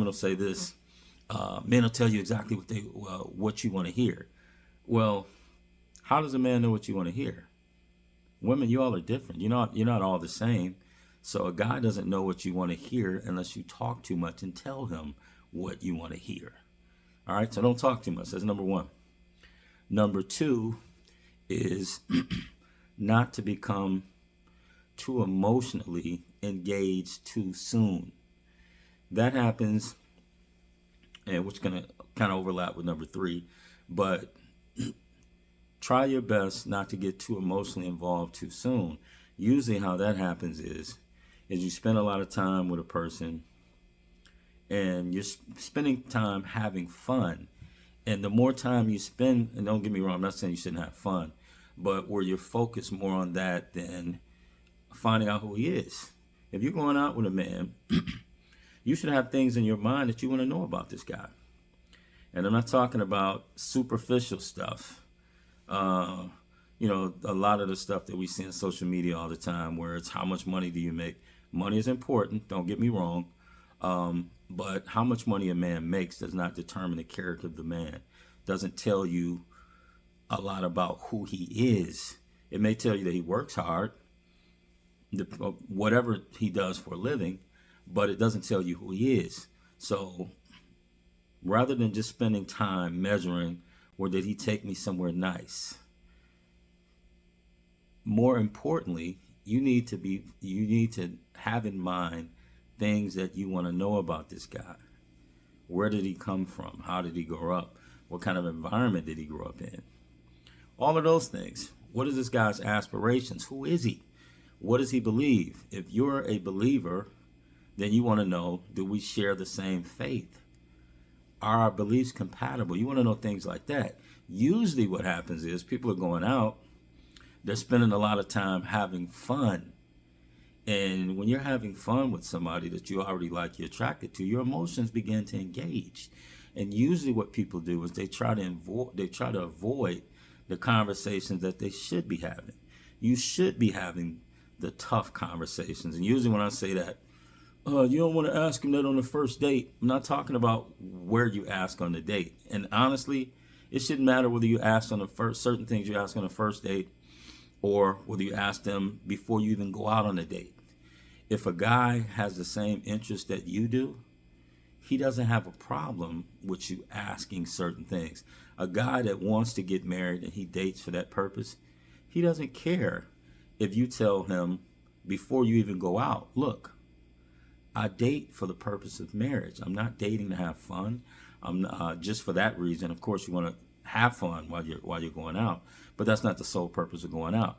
woman will say this: men will tell you exactly what you want to hear. Well, how does a man know what you want to hear? Women, you all are different. You're not all the same. So a guy doesn't know what you want to hear unless you talk too much and tell him what you want to hear. All right, so don't talk too much. That's number one. Number two is not to become too emotionally engaged too soon. That happens, and which is going to kind of overlap with number three, but try your best not to get too emotionally involved too soon. Usually how that happens is you spend a lot of time with a person and you're spending time having fun. And the more time you spend, and don't get me wrong, I'm not saying you shouldn't have fun, but where you're focused more on that than finding out who he is. If you're going out with a man, you should have things in your mind that you want to know about this guy. And I'm not talking about superficial stuff. A lot of the stuff that we see on social media all the time, where it's how much money do you make? Money is important, don't get me wrong. But how much money a man makes does not determine the character of the man. Doesn't tell you a lot about who he is. It may tell you that he works hard, whatever he does for a living, but it doesn't tell you who he is. So rather than just spending time measuring, or did he take me somewhere nice? More importantly, you need to have in mind things that you want to know about this guy. Where did he come from? How did he grow up? What kind of environment did he grow up in? All of those things. What is this guy's aspirations? Who is he? What does he believe? If you're a believer, then you want to know, do we share the same faith? Are our beliefs compatible? You want to know things like that. Usually what happens is people are going out, they're spending a lot of time having fun. And when you're having fun with somebody that you already like, you're attracted to, your emotions begin to engage. And usually what people do is they try to avoid the conversations that they should be having. You should be having the tough conversations. And usually when I say that, you don't want to ask him that on the first date. I'm not talking about where you ask on the date. And honestly, it shouldn't matter whether you ask on the first, certain things you ask on the first date, or whether you ask them before you even go out on a date. If a guy has the same interest that you do, he doesn't have a problem with you asking certain things. A guy that wants to get married and he dates for that purpose, he doesn't care if you tell him before you even go out, look, I date for the purpose of marriage. I'm not dating to have fun. I'm just for that reason. Of course, you want to have fun while you're going out, but that's not the sole purpose of going out.